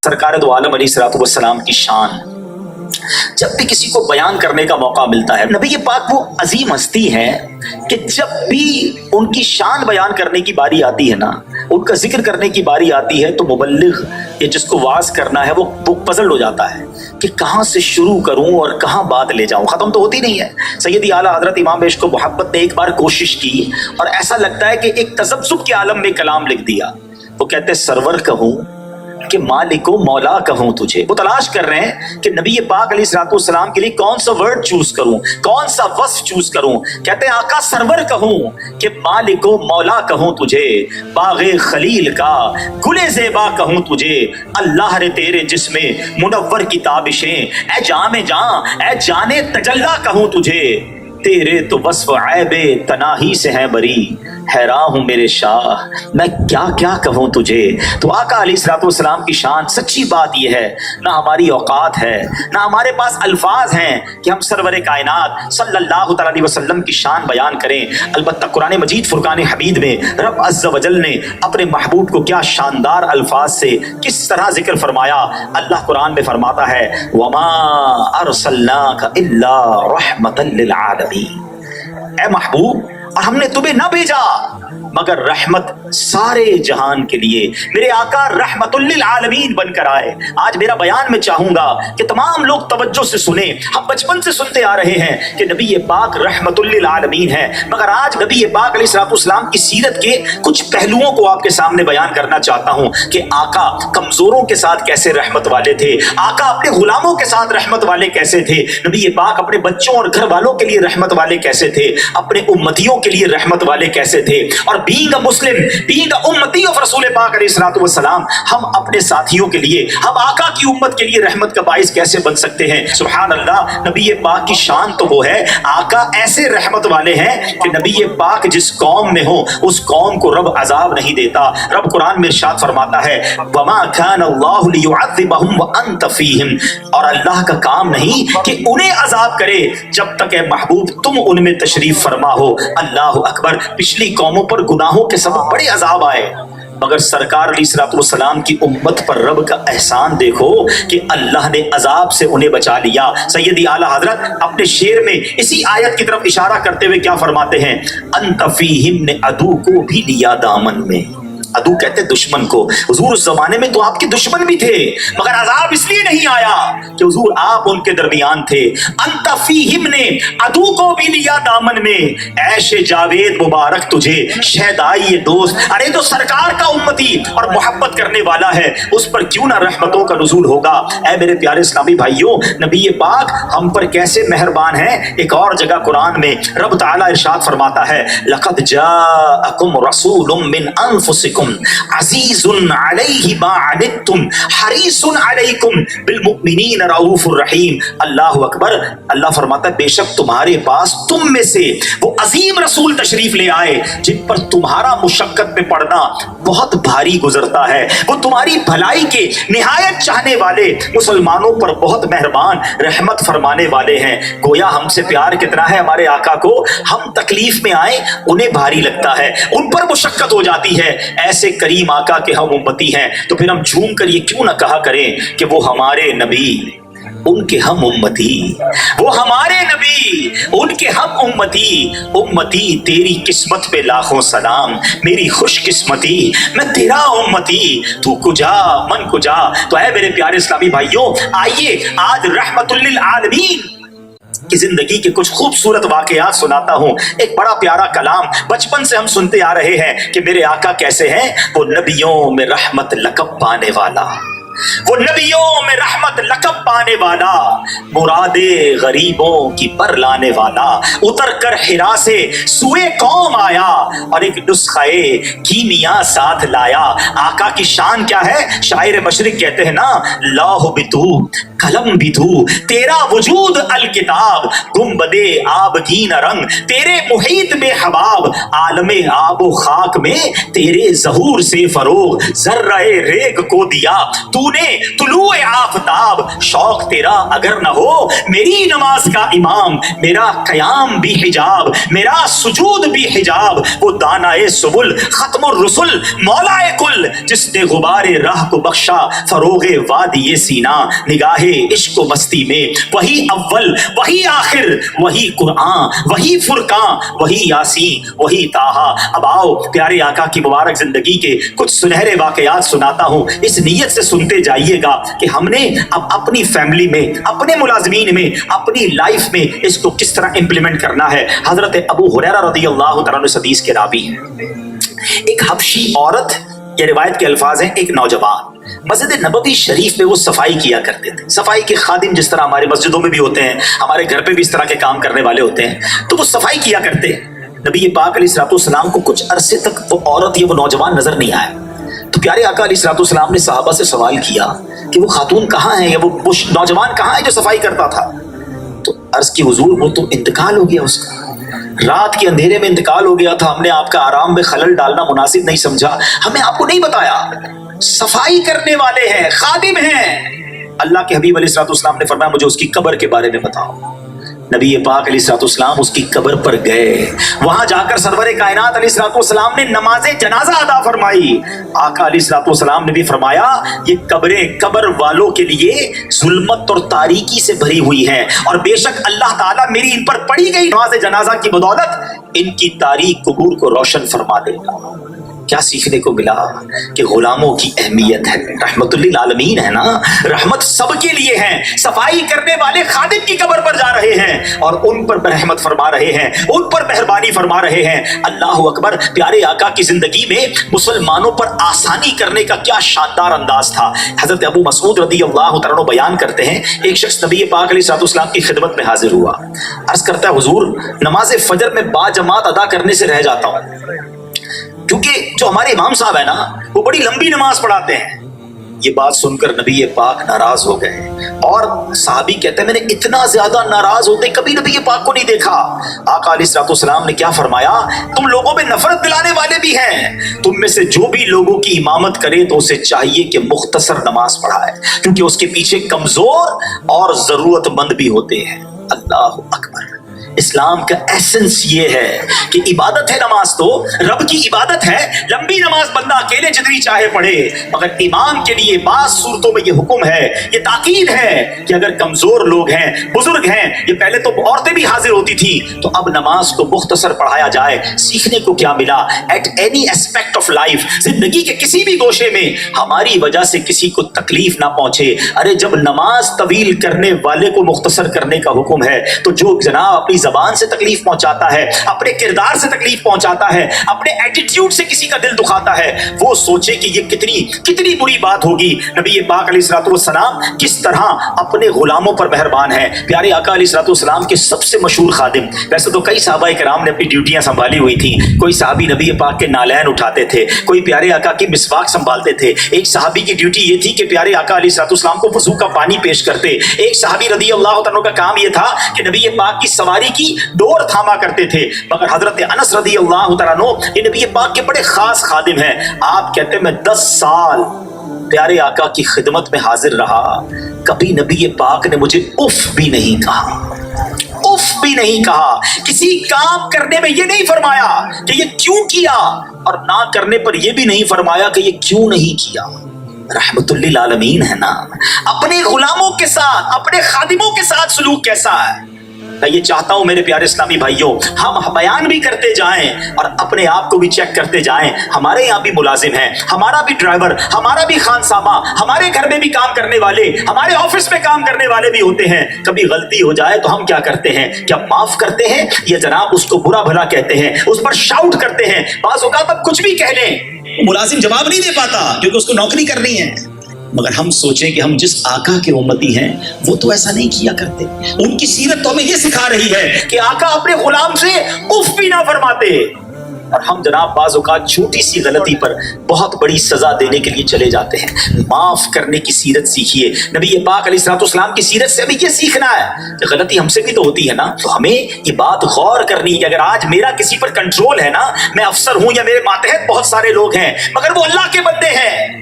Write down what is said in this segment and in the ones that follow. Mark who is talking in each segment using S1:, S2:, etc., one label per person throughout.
S1: سرکار دو عالم علیہ السلام کی شان جب بھی کسی کو بیان کرنے کا موقع ملتا ہے، نبی پاک وہ عظیم ہستی ہے کہ جب بھی ان کی شان بیان کرنے کی باری آتی ہے نا، ان کا ذکر کرنے کی باری آتی ہے تو مبلغ یا جس کو واعظ کرنا ہے وہ پزل ہو جاتا ہے کہ کہاں سے شروع کروں اور کہاں بات لے جاؤں، ختم تو ہوتی نہیں ہے۔ سیدی اعلیٰ حضرت امام عشق و محبت نے ایک بار کوشش کی اور ایسا لگتا ہے کہ ایک تذبذب کے عالم میں کلام لکھ دیا۔ وہ کہتے سرور کہوں کہ مالک و مولا کہوں تجھے، وہ تلاش کر رہے ہیں کہ نبی پاک علیہ السلام کے لیے کون سا ورڈ چوز کروں، کون سا وصف چوز کروں۔ کہتے ہیں آقا سرور کہوں کہ مالک و مولا کہوں تجھے، باغ خلیل کا گل زیبا کہوں تجھے، اللہ رے تیرے جسم منور کی تابشیں، اے جام جاں اے جانے تجلا کہوں تجھے، تیرے تو وصف عیب تناہی سے ہیں بری، حیران ہوں میرے شاہ میں کیا کیا کہوں تجھے۔ تو آقا علیہ السلام کی شان، سچی بات یہ ہے نہ ہماری اوقات ہے نہ ہمارے پاس الفاظ ہیں کہ ہم سرور کائنات صلی اللہ تعالی علیہ وسلم کی شان بیان کریں۔ البتہ قرآن مجید فرقان حمید میں رب عز و جل نے اپنے محبوب کو کیا شاندار الفاظ سے کس طرح ذکر فرمایا۔ اللہ قرآن میں فرماتا ہے وما ارسلناک الا رحمتا للعالمین، اے محبوب اور ہم نے تمہیں نہ بھیجا مگر رحمت سارے جہان کے لیے، میرے آقا رحمت للعالمین بن کر آئے۔ آج میرا بیان میں چاہوں گا کہ تمام لوگ توجہ سے سنیں، ہم بچپن سے سنتے آ رہے ہیں کہ نبی پاک رحمت للعالمین ہے، مگر آج نبی پاک علیہ السلام کی سیرت کے کچھ پہلوؤں کو آپ کے سامنے بیان کرنا چاہتا ہوں کہ آقا کمزوروں کے ساتھ کیسے رحمت والے تھے، آقا اپنے غلاموں کے ساتھ رحمت والے کیسے تھے، نبی پاک اپنے بچوں اور گھر والوں کے لیے رحمت والے کیسے تھے، اپنے امتیوں کے لیے رحمت والے کیسے تھے، اور بینگ مسلم بینگ امتی آف رسول پاک علیہ السلام ہم اپنے ساتھیوں کے لیے، ہم آقا کی امت کے لیے رحمت کا باعث کیسے بن سکتے ہیں۔ سبحان اللہ، نبی پاک کی شان تو وہ ہے، آقا ایسے رحمت والے ہیں کہ نبی پاک جس قوم میں ہو اس قوم کو رب عذاب نہیں دیتا۔ رب قرآن میں ارشاد فرماتا ہے وما كان الله ليعذبهم وانت فيهم، اور اللہ کا کام نہیں کہ انہیں عذاب کرے جب تک اے محبوب تم ان میں تشریف فرما ہو۔ اللہ اکبر، پچھلی قوموں پر گناہوں کے سبب بڑے عذاب آئے، مگر سرکار علیہ السلام کی امت پر رب کا احسان دیکھو کہ اللہ نے عذاب سے انہیں بچا لیا۔ سیدی اعلیٰ حضرت اپنے شعر میں اسی آیت کی طرف اشارہ کرتے ہوئے کیا فرماتے ہیں انت فیہم نے عدو کو بھی لیا دامن میں، عدو کہتے دشمن کو، حضور اس زمانے میں تو آپ کے دشمن بھی تھے مگر عذاب اس لیے نہیں آیا کہ حضور آپ ان کے درمیان تھے۔ انت فیہم نے عدو کو بھی لیا دامن میں، عیش جاوید مبارک تجھے شہدائی دوست، ارے جو سرکار کا امتی اور محبت کرنے والا ہے اس پر کیوں نہ رحمتوں کا نزول ہوگا۔ اے میرے پیارے اسلامی بھائیوں، نبی پاک ہم پر کیسے مہربان ہیں۔ ایک اور جگہ قرآن میں رب تعالیٰ ارشاد فرماتا ہے لقد جاءکم رسول من انفسکم عزیز علیہ ما عنتم حریص علیکم بالمؤمنین رؤوف الرحیم۔ اللہ اکبر، اللہ فرماتا ہے بے شک تمہارے پاس تم میں سے وہ عظیم رسول تشریف لے آئے جن پر تمہارا مشقت میں پڑنا بہت بھاری گزرتا ہے، وہ تمہاری بھلائی کے نہایت چاہنے والے، مسلمانوں پر بہت مہربان رحمت فرمانے والے ہیں۔ گویا ہم سے پیار کتنا ہے ہمارے آقا کو، ہم تکلیف میں آئے انہیں بھاری لگتا ہے، ان پر مشقت ہو جاتی ہے۔ ایسے کریم آقا کے ہم امتی ہیں تو پھر ہم جھوم کر یہ کیوں نہ کہا کریں کہ وہ ہمارے نبی ان کے ہم امتی، وہ ہمارے نبی ان کے ہم امتی، امتی تیری قسمت پہ لاکھوں سلام، میری خوش قسمتی میں تیرا امتی، تو کجا من کجا۔ تو اے میرے پیارے اسلامی بھائیوں، آئیے آج رحمت للعالمین کی زندگی کے کچھ خوبصورت واقعات سناتا ہوں۔ ایک بڑا پیارا کلام بچپن سے ہم سنتے آ رہے ہیں کہ میرے آقا کیسے ہیں، وہ نبیوں میں رحمت لقب پانے والا، وہ نبیوں میں رحمت لقب پانے والا، مراد غریبوں کی پر لانے والا، اتر کر حرا سے سوئے قوم آیا اور ایک نسخہ کیمیا ساتھ لایا۔ آقا کی شان کیا ہے، شاعر مشرق کہتے ہیں نا لوح بھی تو قلم بھی تو، تیرا وجود الکتاب، گنبد آبگین رنگ تیرے محیط میں حباب، عالم آب و خاک میں تیرے ظہور سے فروغ، ذرہ ریگ کو دیا تو بدون طلوع آفتاب. شوق تیرا اگر نہ ہو میری نماز کا امام, میرا قیام بھی حجاب, میرا سجود بھی حجاب. وہ دانائے سبل ختم الرسل مولائے کل, جس نے غبار راہ کو بخشا فروغ وادی سینا. نگاہ عشق و مستی میں وہی اول وہی آخر, وہی قرآن وہی فرقان وہی یاسین وہی طٰہٰ. اب آؤ پیارے آقا کی مبارک زندگی کے کچھ سنہرے واقعات سناتا ہوں. اس نیت سے سنتے جائیے گا کہ ہم نے اب اپنی فیملی میں, اپنے ملازمین میں, اپنی لائف میں اس کو کس طرح امپلیمنٹ کرنا ہے. حضرت ابو ہریرہ رضی اللہ تعالیٰ عنہ حدیث کے راوی ہیں. ایک حبشی عورت, یہ روایت کے الفاظ ہیں, ایک نوجوان مسجد نبوی شریف میں وہ صفائی کیا کرتے تھے. صفائی کے خادم جس طرح ہمارے مسجدوں میں بھی ہوتے ہیں, ہمارے گھر پہ بھی اس طرح کے کام کرنے والے ہوتے ہیں, تو وہ صفائی کیا کرتے. نبی پاک علیہ الصلوۃ والسلام کو کچھ عرصے تک وہ عورت یا وہ نوجوان نظر نہیں آیا. تو پیارے آقا علیہ الصلوۃ والسلام نے صحابہ سے سوال کیا کہ وہ خاتون کہاں ہے, یا وہ نوجوان کہاں ہے جو صفائی کرتا تھا. تو عرض کی حضور وہ تو انتقال ہو گیا, اس کا رات کے اندھیرے میں انتقال ہو گیا تھا, ہم نے آپ کا آرام میں خلل ڈالنا مناسب نہیں سمجھا, ہمیں آپ کو نہیں بتایا. صفائی کرنے والے ہیں, خادم ہیں. اللہ کے حبیب علیہ الصلوۃ والسلام نے فرمایا مجھے اس کی قبر کے بارے میں بتاؤ. نبی پاک علیہ الصلوۃ والسلام اس کی قبر پر گئے. وہاں جا کر سرور کائنات علیہ الصلوۃ والسلام نے نماز جنازہ ادا فرمائی. آقا علیہ الصلوۃ والسلام نے بھی فرمایا یہ قبریں قبر والوں کے لیے ظلمت اور تاریکی سے بھری ہوئی ہیں, اور بے شک اللہ تعالیٰ میری ان پر پڑھی گئی نماز جنازہ کی بدولت ان کی تاریک قبور کو روشن فرما دے گا. کیا سیکھنے کو ملا کہ غلاموں کی اہمیت ہے. رحمت للعالمین ہے نا, رحمت سب کے لیے ہے. صفائی کرنے والے خادم کی قبر پر جا رہے ہیں اور ان پر رحمت فرما رہے ہیں, ان پر مہربانی فرما رہے ہیں. اللہ اکبر. پیارے آقا کی زندگی میں مسلمانوں پر آسانی کرنے کا کیا شاندار انداز تھا. حضرت ابو مسعود رضی اللہ تعالیٰ عنہ بیان کرتے ہیں ایک شخص نبی پاک علیہ الصلوۃ والسلام کی خدمت میں حاضر ہوا. عرض کرتا ہے حضور نماز فجر میں با جماعت ادا کرنے سے رہ جاتا ہوں, کیونکہ جو ہمارے امام صاحب ہیں نا وہ بڑی لمبی نماز پڑھاتے ہیں. یہ بات سن کر نبی پاک ناراض ہو گئے, اور صحابی کہتے ہیں میں نے اتنا زیادہ ناراض ہوتے کبھی نبی پاک کو نہیں دیکھا. آقا علیہ الصلوۃ والسلام نے کیا فرمایا, تم لوگوں میں نفرت دلانے والے بھی ہیں, تم میں سے جو بھی لوگوں کی امامت کرے تو اسے چاہیے کہ مختصر نماز پڑھائے, کیونکہ اس کے پیچھے کمزور اور ضرورت مند بھی ہوتے ہیں. اللہ اکبر. اسلام کا ایسنس یہ ہے کہ عبادت ہے نماز, تو رب کی عبادت ہے. لمبی نماز بندہ اکیلے جتنی چاہے پڑھے, مگر امام کے لیے بعض صورتوں میں یہ حکم ہے, یہ تاکید ہے کہ اگر کمزور لوگ ہیں, بزرگ ہیں, یہ پہلے تو عورتیں بھی حاضر ہوتی تھی, تو اب نماز کو مختصر پڑھایا جائے. سیکھنے کو کیا ملا؟ At any aspect of life, زندگی کے کسی بھی گوشے میں ہماری وجہ سے کسی کو تکلیف نہ پہنچے. ارے جب نماز طویل کرنے والے کو مختصر کرنے کا حکم ہے, تو جو جناب اپنی زبان سے تکلیف پہنچاتا ہے, اپنے کردار سے تکلیف پہنچاتا ہے, اپنے ایٹیٹیوڈ سے کسی کا دل دکھاتا ہے, وہ سوچے کہ یہ کتنی بری بات ہوگی. نبی پاک علیہ الصلوۃ والسلام کس طرح اپنے غلاموں پر مہربان ہیں. پیارے آقا علیہ الصلوۃ والسلام کے سب سے مشہور خادم, ویسے تو کئی صحابہ کرام نے اپنی ڈیوٹیاں سنبھالی ہوئی تھیں. کوئی صحابی نبی پاک کے نالین اٹھاتے تھے, کوئی پیارے آقا کی مسواک سنبھالتے تھے. ایک صحابی کی ڈیوٹی یہ تھی کہ پیارے آقا علیہ الصلوۃ والسلام کو وضو کا پانی پیش کرتے. ایک صحابی رضی اللہ تعالیٰ کا کام یہ تھا کہ نبی پاک کی سواری کی ڈور تھاما کرتے تھے. مگر حضرت انس رضی اللہ تعالیٰ عنہ یہ نبی پاک کے بڑے خاص خادم ہیں. آپ کہتے ہیں میں 10 سال پیارے آقا کی خدمت میں حاضر رہا, کبھی نبی پاک نے مجھے اف بھی نہیں کہا, اف بھی نہیں کہا. کسی کام کرنے میں یہ نہیں فرمایا کہ یہ کیوں کیا, اور نہ کرنے پر یہ بھی نہیں فرمایا کہ یہ کیوں نہیں کیا. رحمت للعالمین ہے نا. اپنے غلاموں کے ساتھ, اپنے خادموں کے ساتھ سلوک کیسا ہے. میں یہ چاہتا ہوں میرے پیارے اسلامی بھائیوں, ہم بیان بھی کرتے جائیں اور اپنے آپ کو بھی چیک کرتے جائیں. ہمارے یہاں بھی ملازم ہیں, ہمارا بھی ڈرائیور, ہمارا بھی خانسامہ, ہمارے گھر میں بھی کام کرنے والے, ہمارے آفس میں کام کرنے والے بھی ہوتے ہیں. کبھی غلطی ہو جائے تو ہم کیا کرتے ہیں, کیا معاف کرتے ہیں یا جناب اس کو برا بھلا کہتے ہیں, اس پر شاؤٹ کرتے ہیں. بعض اوقات اب کچھ بھی کہہ لیں, ملازم جواب نہیں دے پاتا کیونکہ اس کو نوکری کرنی ہے. مگر ہم سوچیں کہ ہم جس آقا کے امتی ہیں وہ تو ایسا نہیں کیا کرتے. ان کی سیرت تو ہمیں یہ سکھا رہی ہے کہ آقا اپنے غلام سے اف بھی نہ فرماتے, اور ہم جناب بعض اوقات چھوٹی سی غلطی پر بہت بڑی سزا دینے کے لیے چلے جاتے ہیں. معاف کرنے کی سیرت سیکھیے. نبی پاک علیہ الصلوۃ والسلام کی سیرت سے ہمیں یہ سیکھنا ہے کہ غلطی ہم سے بھی تو ہوتی ہے نا, تو ہمیں یہ بات غور کرنی ہے کہ اگر آج میرا کسی پر کنٹرول ہے نا, میں افسر ہوں یا میرے ماتحت بہت سارے لوگ ہیں, مگر وہ اللہ کے بندے ہیں,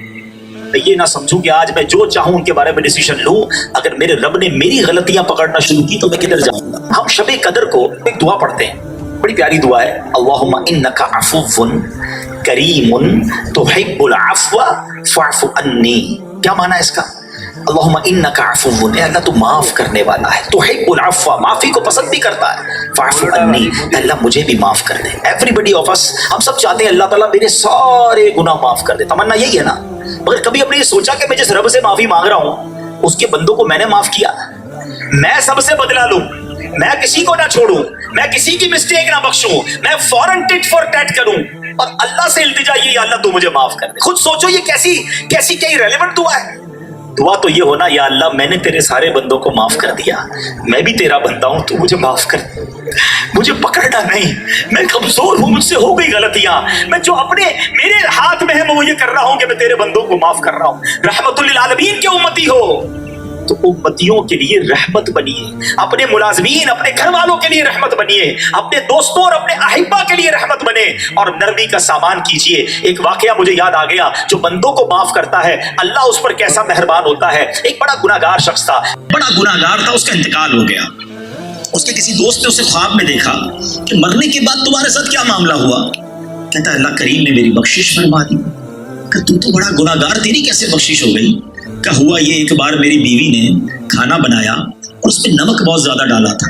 S1: میں یہ نہ سمجھوں کہ آج میں جو چاہوں ان کے بارے میں ڈیسیشن لوں، اگر میرے رب نے میری غلطیاں پکڑنا شروع کی تو میں کدھر جاؤں گا۔ ہم شب قدر کو ایک دعا پڑھتے ہیں، بڑی پیاری دعا ہے، اللہم انک عفو کریم تحب العفو فاعف عنی۔ کیا معنی ہے اس کا؟ اللہم انک عفو، اے اللہ تو معاف کرنے والا ہے، تحب العفو، معافی کو پسند بھی کرتا ہے، فاعف عنی، اے اللہ مجھے بھی معاف کر دے۔ ایوری آف اس، ہم سب چاہتے ہیں اللہ تعالیٰ میرے سارے گناہ معاف کر دے، تمنا یہی ہے نا؟ مگر کبھی ہم نے یہ سوچا کہ میں جس رب سے معافی مانگ رہا ہوں اس کے بندوں کو میں نے معاف کیا؟ میں سب سے بدلا لوں، میں کسی کو نہ چھوڑوں، میں کسی کی مسٹیک نہ بخشوں، میں فوراً ٹٹ فور ٹیٹ کروں اور اللہ سے التجا یہ یا اللہ تو مجھے معاف کر دے۔ خود سوچو یہ کیسی کیا ریلیونٹ دعا ہے۔ دعا تو یہ ہونا، یا اللہ میں نے تیرے سارے بندوں کو معاف کر دیا، میں بھی تیرا بندہ ہوں، تو مجھے معاف کر، مجھے پکڑنا نہیں، میں کمزور ہوں، مجھ سے ہو گئی غلطیاں، میں جو میرے ہاتھ میں ہے میں وہ یہ کر رہا ہوں کہ میں تیرے بندوں کو معاف کر رہا ہوں۔ رحمت للعالمین کے امتی ہو تو امتیوں کے لیے رحمت بنیے، اپنے ملازمین اپنے گھر والوں کے لیے رحمت بنیے، اپنے دوستوں اور اپنے احبا کے لیے رحمت بنے اور نرمی کا سامان کیجیے۔ ایک واقعہ مجھے یاد آ گیا، جو بندوں کو معاف کرتا ہے اللہ اس پر کیسا مہربان ہوتا ہے۔ ایک بڑا گناہگار شخص تھا، بڑا گناہگار تھا، اس کا انتقال ہو گیا۔ اس کے کسی دوست نے اسے خواب میں دیکھا کہ مرنے کے بعد تمہارے ساتھ کیا معاملہ ہوا؟ کہتا ہے اللہ کریم نے میری بخشش فرما دی۔ کہ تو بڑا گناہگار، تیری کیسے بخشش ہو گئی؟ کہ ہوا یہ، ایک بار میری بیوی نے کھانا بنایا اور اس میں نمک بہت زیادہ ڈالا تھا،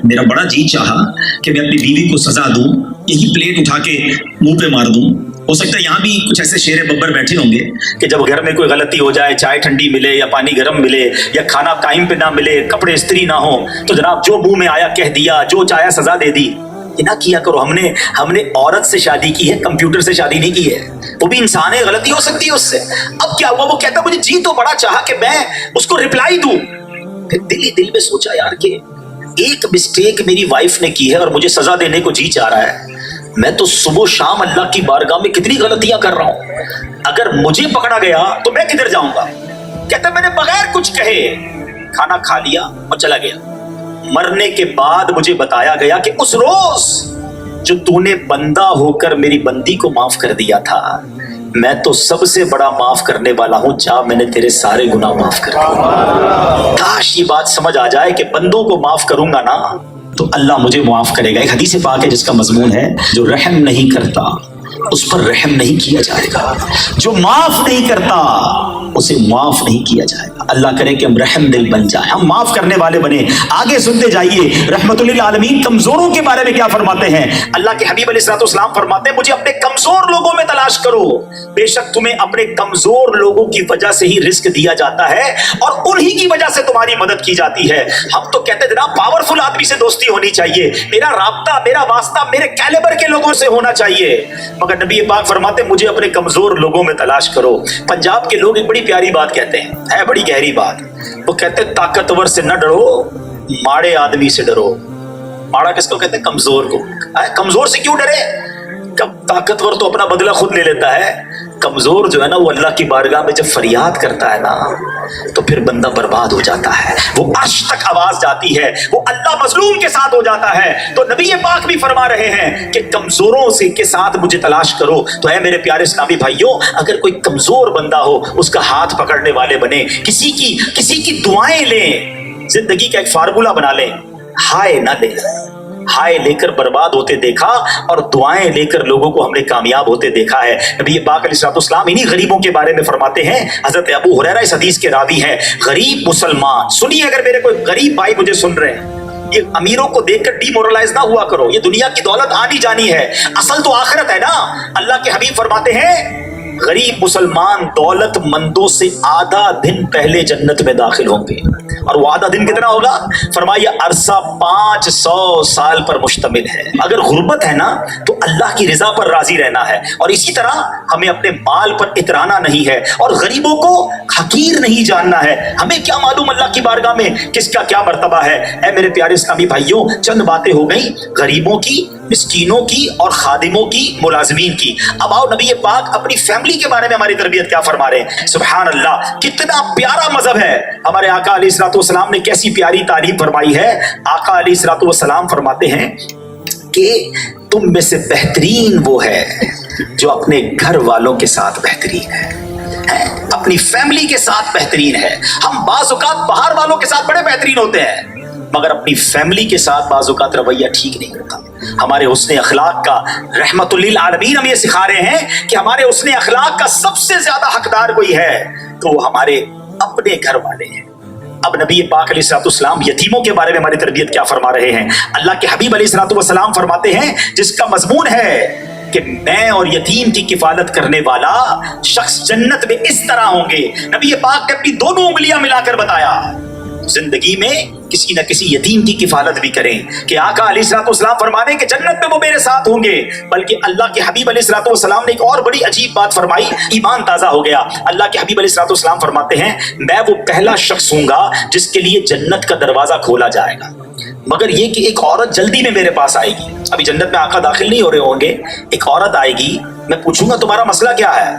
S1: میرا بڑا جی چاہا کہ میں اپنی بیوی کو سزا دوں، یہی پلیٹ اٹھا کے منہ پہ مار دوں۔ ہو سکتا ہے یہاں بھی کچھ ایسے شیر ببر بیٹھے ہوں گے کہ جب گھر میں کوئی غلطی ہو جائے، چائے ٹھنڈی ملے یا پانی گرم ملے یا کھانا ٹائم پہ نہ ملے، کپڑے استری نہ ہو، تو جناب جو منہ میں آیا کہہ دیا، جو چاہیا سزا دے دی۔ یہ نہ کیا کرو، ہم نے عورت سے شادی کی ہے، کمپیوٹر سے شادی نہیں کی ہے، وہ بھی انسان ہے، غلطی ہو سکتی ہے اس سے۔ اب کیا ہوا، وہ کہتا مجھے جی تو بڑا چاہا کہ میں اس کو ریپلائی دوں، پھر دل میں سوچا یار کہ ایک مسٹیک میری وائف نے کی ہے اور مجھے سزا دینے کو جی چاہ رہا ہے، میں تو صبح و شام اللہ کی بارگاہ میں کتنی غلطیاں کر رہا ہوں، اگر مجھے پکڑا گیا تو میں کدھر جاؤں گا؟ کہتا میں نے بغیر کچھ کہے کھانا کھا لیا اور چلا گیا۔ مرنے کے بعد مجھے بتایا گیا کہ اس روز جو تو نے بندہ ہو کر میری بندی کو معاف کر دیا تھا، میں تو سب سے بڑا معاف کرنے والا ہوں، جا میں نے تیرے سارے گناہ معاف کر دیے۔ کاش یہ بات سمجھ آ جائے کہ بندوں کو معاف کروں گا نا تو اللہ مجھے معاف کرے گا۔ ایک حدیث پاک ہے جس کا مضمون ہے، جو رحم نہیں کرتا اس پر رحم نہیں کیا جائے گا، جو معاف نہیں کرتا اسے معاف نہیں کیا جائے گا۔ اللہ کرے کہ ہم رحم دل بن جائیں، ہم معاف کرنے والے بنے۔ آگے سنتے جائیے، رحمت للعالمین کمزوروں کے بارے میں کیا فرماتے ہیں۔ اللہ کے حبیب علیہ السلام فرماتے ہیں مجھے اپنے کمزور لوگوں میں تلاش کرو، بے شک تمہیں اپنے کمزور لوگوں کی وجہ سے ہی رزق دیا جاتا ہے اور انہی کی وجہ سے تمہاری مدد کی جاتی ہے۔ ہم تو کہتے ہیں جناب پاورفل آدمی سے دوستی ہونی چاہیے، میرا رابطہ میرا واسطہ میرے کیلیبر کے لوگوں سے ہونا چاہیے، مگر نبی پاک فرماتے مجھے اپنے کمزور لوگوں میں تلاش کرو۔ پنجاب کے لوگ ایک بڑی پیاری بات کہتے ہیں، ہے بڑی گہری بات، وہ کہتے ہیں طاقتور سے نہ ڈرو، ماڑے آدمی سے ڈرو۔ ماڑا کس کو کہتے ہیں؟ کمزور کو۔ کمزور سے کیوں ڈرے؟ طاقتور تو اپنا بدلہ خود لے لیتا ہے، کمزور جو ہے نا وہ اللہ کی بارگاہ میں جب فریاد کرتا ہے نا تو پھر بندہ برباد ہو جاتا ہے، وہ عرش تک آواز جاتی ہے، وہ اللہ مظلوم کے ساتھ ہو جاتا ہے۔ تو نبی پاک بھی فرما رہے ہیں کہ کمزوروں سے کے ساتھ مجھے تلاش کرو۔ تو اے میرے پیارے اسلامی بھائیوں، اگر کوئی کمزور بندہ ہو اس کا ہاتھ پکڑنے والے بنے، کسی کی دعائیں لیں، زندگی کا ایک فارمولہ بنا لیں، ہائے نہ لیں، ہائے لے کر برباد ہوتے دیکھا اور دعائیں لے کر لوگوں کو ہم نے کامیاب ہوتے دیکھا ہے۔ نبی پاک علیہ السلام انہی غریبوں کے بارے میں فرماتے ہیں، حضرت ابو ہریرہ اس حدیث کے راوی ہیں، غریب مسلمان، سنیے اگر میرے کوئی غریب بھائی مجھے سن رہے ہیں، یہ امیروں کو دیکھ کر ڈی مورلائز نہ ہوا کرو، یہ دنیا کی دولت آنی جانی ہے، اصل تو آخرت ہے نا۔ اللہ کے حبیب فرماتے ہیں غریب مسلمان دولت مندوں سے آدھا دن پہلے جنت میں داخل ہوں گے، اور وہ آدھا دن کتنا ہوگا؟ فرمایا عرصہ 500 سال پر مشتمل ہے۔ اگر غربت ہے نا تو اللہ کی رضا پر راضی رہنا ہے، اور اسی طرح ہمیں اپنے مال پر اترانا نہیں ہے اور غریبوں کو حقیر نہیں جاننا ہے۔ ہمیں کیا معلوم اللہ کی بارگاہ میں کس کا کیا مرتبہ ہے۔ اے میرے پیارے اسلامی بھائیوں، چند باتیں ہو گئیں غریبوں کی، مسکینوں کی اور خادموں کی، ملازمین کی۔ اب آؤ نبی پاک اپنی فیملی کے بارے میں ہماری تربیت کیا فرما رہے ہیں۔ سبحان اللہ، کتنا پیارا مذہب ہے ہمارے آقا علیہ الصلوۃ والسلام نے، کیسی پیاری تعلیم فرمائی ہے۔ آقا علیہ الصلوۃ والسلام فرماتے ہیں کہ تم میں سے بہترین وہ ہے جو اپنے گھر والوں کے ساتھ بہترین ہے۔ اپنی فیملی کے ساتھ بہترین ہے. ہم بعض اوقات باہر والوں کے ساتھ بڑے بہترین ہوتے ہیں مگر اپنی فیملی کے ساتھ بعض اوقات رویہ ٹھیک نہیں ہوتا. ہمارے حسن اخلاق کا رحمت للعالمین ہم یہ سکھا رہے ہیں کہ ہمارے حسن اخلاق کا سب سے زیادہ حقدار کوئی ہے تو وہ ہمارے اپنے گھر والے ہیں. اب نبی پاک علیہ الصلوۃ والسلام یتیموں کے بارے میں ہماری تربیت کیا فرما رہے ہیں؟ اللہ کے حبیب علیہ الصلوۃ والسلام فرماتے ہیں جس کا مضمون ہے کہ میں اور یتیم کی کفالت کرنے والا شخص جنت میں اس طرح ہوں گے. نبی پاک نے اپنی دونوں انگلیاں ملا کر بتایا زندگی میں کسی نہ کسی یتیم کی کفالت بھی کریں کہ آقا علیہ الصلوۃ والسلام فرمانے کہ جنت میں وہ میرے ساتھ ہوں گے. بلکہ اللہ کے حبیب علیہ الصلوۃ والسلام نے ایک اور بڑی عجیب بات فرمائی، ایمان تازہ ہو گیا. اللہ کے حبیب علیہ الصلوۃ والسلام فرماتے ہیں میں وہ پہلا شخص ہوں گا جس کے لیے جنت کا دروازہ کھولا جائے گا مگر یہ کہ ایک عورت جلدی میں میرے پاس آئے گی. ابھی جنت میں آقا داخل نہیں ہو رہے ہوں گے، ایک عورت آئے گی، میں پوچھوں گا تمہارا مسئلہ کیا ہے،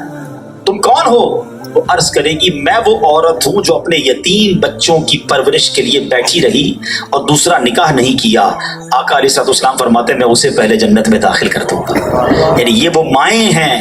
S1: تم کون ہو؟ وہ عرض کرے گی میں وہ عورت ہوں جو اپنے یتیم بچوں کی پرورش کے لیے بیٹھی رہی اور دوسرا نکاح نہیں کیا. آقا علیہ الصلوۃ والسلام فرماتے ہیں میں اسے پہلے جنت میں داخل کر دوں گا. یعنی یہ وہ مائیں ہیں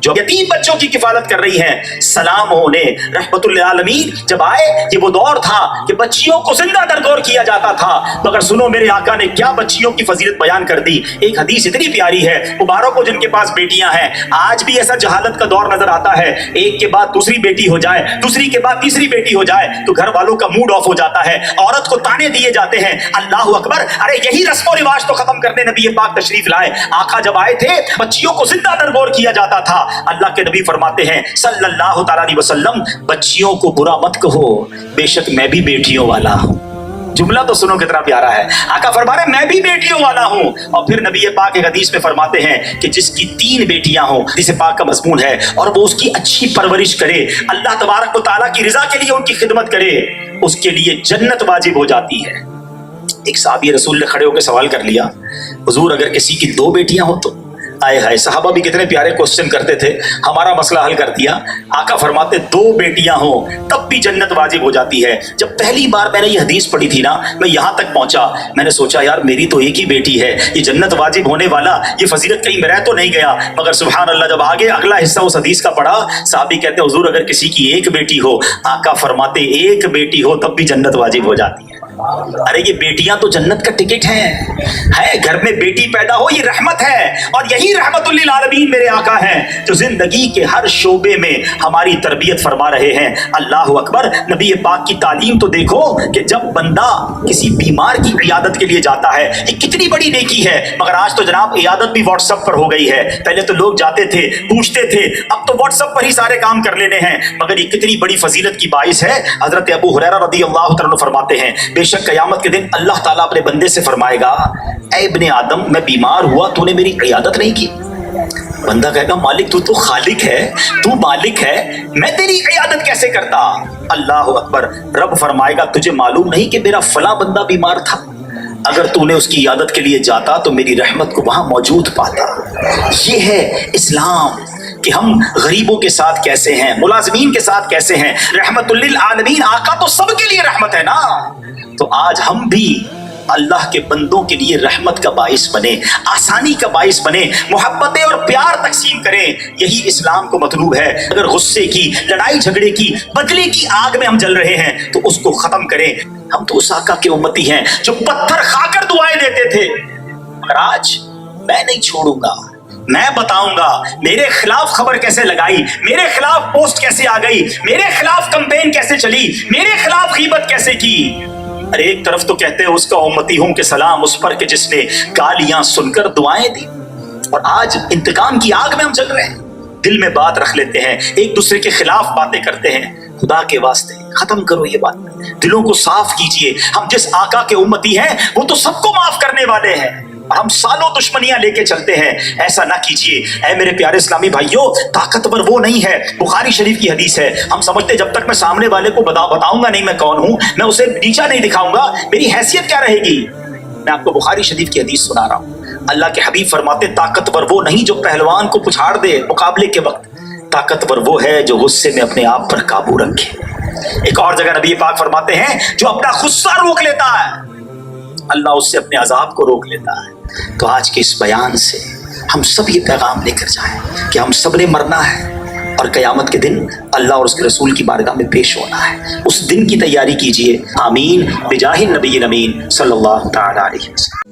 S1: جو یتیم بچوں کی کفالت کر رہی ہیں. سلام ہو انہیں رحمت للعالمین. جب آئے یہ وہ دور تھا کہ بچیوں کو زندہ درگور کیا جاتا تھا مگر سنو میرے آقا نے کیا بچیوں کی فضیلت بیان کر دی. ایک حدیث اتنی پیاری ہے، مبارک ہو جن کے پاس بیٹیاں ہیں. آج بھی ایسا جہالت کا دور نظر آتا ہے، ایک کے بعد دوسری بیٹی ہو جائے، دوسری کے بعد تیسری بیٹی ہو جائے تو گھر والوں کا موڈ آف ہو جاتا ہے، عورت کو تانے دیے جاتے ہیں. اللہ اکبر، ارے یہی رسم و رواج تو ختم کرنے نبی پاک تشریف لائے. آقا جب آئے تھے بچیوں کو زندہ درگور کیا جاتا تھا. اللہ کے نبی فرماتے ہیں صلی اللہ تعالی علیہ وسلم بچیوں کو برا مت کہو، بے شک میں بھی بیٹیوں والا ہوں. جملہ تو سنو کتنا پیارا ہے. آقا فرما رہے ہیں میں بھی بیٹیوں والا ہوں. اور پھر نبی پاک ایک حدیث میں فرماتے ہیں کہ جس کی 3 بیٹیاں ہوں، حدیث پاک کا مضمون ہے، اور وہ اس کی اچھی پرورش کرے، اللہ تبارک و تعالیٰ کی رضا کے لیے ان کی خدمت کرے، اس کے لیے جنت واجب ہو جاتی ہے. ایک صحابی رسول نے کھڑے ہو کے سوال کر لیا حضور اگر کسی کی 2 بیٹیاں ہوں تو؟ آئے ہائے، صحابہ بھی کتنے پیارے کوسچن کرتے تھے، ہمارا مسئلہ حل کر دیا. آقا فرماتے 2 بیٹیاں ہوں تب بھی جنت واجب ہو جاتی ہے. جب پہلی بار میں نے یہ حدیث پڑھی تھی نا، میں یہاں تک پہنچا، میں نے سوچا یار میری تو ایک ہی بیٹی ہے، یہ جنت واجب ہونے والا یہ فضیلت کہیں میں رہ تو نہیں گیا. مگر سبحان اللہ جب آگے اگلا حصہ اس حدیث کا پڑھا، صحابی کہتے حضور اگر کسی کی 1 بیٹی ہو، آقا فرماتے 1 بیٹی ہو تب بھی جنت واجب ہو جاتی ہے. ارے یہ بیٹیاں تو جنت کا ٹکٹ ہے گھر میں بیٹی پیدا ہو یہ رحمت ہے. اور یہی رحمت للعالمین میرے آقا ہیں جو زندگی کے ہر شعبے میں ہماری تربیت فرما رہے ہیں. اللہ اکبر. نبی پاک کی تعلیم تو دیکھو کہ جب بندہ کسی بیمار کی عیادت کے لیے جاتا ہے یہ کتنی بڑی نیکی ہے. مگر آج تو جناب عیادت بھی واٹس ایپ پر ہو گئی ہے. پہلے تو لوگ جاتے تھے پوچھتے تھے، اب تو واٹس ایپ پر ہی سارے کام کر لینے ہیں. مگر یہ کتنی بڑی فضیلت کی باعث ہے. حضرت ابو ہریرہ رضی اللہ تعالیٰ عنہ فرماتے ہیں بے شک قیامت کے دن اللہ تعالیٰ اپنے بندے سے فرمائے گا اے ابن آدم میں بیمار ہوا تو نے میری عیادت نہیں کی. بندہ کہے گا مالک تو خالق ہے، تو مالک ہے، میں تیری عیادت کیسے کرتا؟ اللہ اکبر. رب فرمائے گا تجھے معلوم نہیں کہ میرا فلاں بندہ بیمار تھا، اگر تو نے اس کی عیادت کے لیے جاتا تو میری رحمت کو وہاں موجود پاتا. یہ ہے اسلام کہ ہم غریبوں کے ساتھ کیسے ہیں، ملازمین کے ساتھ کیسے ہیں. رحمت للعالمین آقا تو سب کے لیے رحمت ہے نا. تو آج ہم بھی اللہ کے بندوں کے لیے رحمت کا باعث بنے، آسانی کا باعث بنے، محبتیں اور پیار تقسیم کریں. یہی اسلام کو مطلوب ہے. اگر غصے کی، لڑائی جھگڑے کی، بدلے کی آگ میں ہم جل رہے ہیں تو اس کو ختم کریں. ہم تو اس آقا کے امتی ہیں جو پتھر کھا کر دعائیں دیتے تھے. مگر آج میں نہیں چھوڑوں گا، میں بتاؤں گا میرے خلاف خبر کیسے لگائی، میرے خلاف پوسٹ کیسے آ گئی، میرے خلاف کمپین کیسے چلی، میرے خلاف غیبت کیسے کی. ارے ایک طرف تو کہتے ہیں اس کا امتی ہوں کہ سلام اس پر کہ جس نے گالیاں سن کر دعائیں دی، اور آج انتقام کی آگ میں ہم جل رہے ہیں. دل میں بات رکھ لیتے ہیں، ایک دوسرے کے خلاف باتیں کرتے ہیں. خدا کے واسطے ختم کرو یہ بات، دلوں کو صاف کیجئے. ہم جس آقا کے امتی ہیں وہ تو سب کو معاف کرنے والے ہیں، ہم سالوں دشمنیاں لے کے چلتے ہیں. ایسا نہ کیجئے. اے میرے پیارے اسلامی بھائیوں، طاقتور وہ نہیں ہے، بخاری شریف کی حدیث ہے. ہم سمجھتے جب تک میں سامنے والے کو بتاؤں گا نہیں میں کون ہوں، میں اسے نیچا نہیں دکھاؤں گا، میری حیثیت کیا رہے گی. میں آپ کو بخاری شریف کی حدیث سنا رہا ہوں. اللہ کے حبیب فرماتے طاقتور وہ نہیں جو پہلوان کو پچھاڑ دے مقابلے کے وقت، طاقتور وہ ہے جو غصے میں اپنے آپ پر قابو رکھے. ایک اور جگہ نبی پاک فرماتے ہیں جو اپنا غصہ روک لیتا ہے اللہ اس سے اپنے عذاب کو روک لیتا ہے. تو آج کے اس بیان سے ہم سب یہ پیغام لے کر جائیں کہ ہم سب نے مرنا ہے اور قیامت کے دن اللہ اور اس کے رسول کی بارگاہ میں پیش ہونا ہے. اس دن کی تیاری کیجئے. آمین بجاہ النبی الامین صلی اللہ تعالی علیہ وسلم.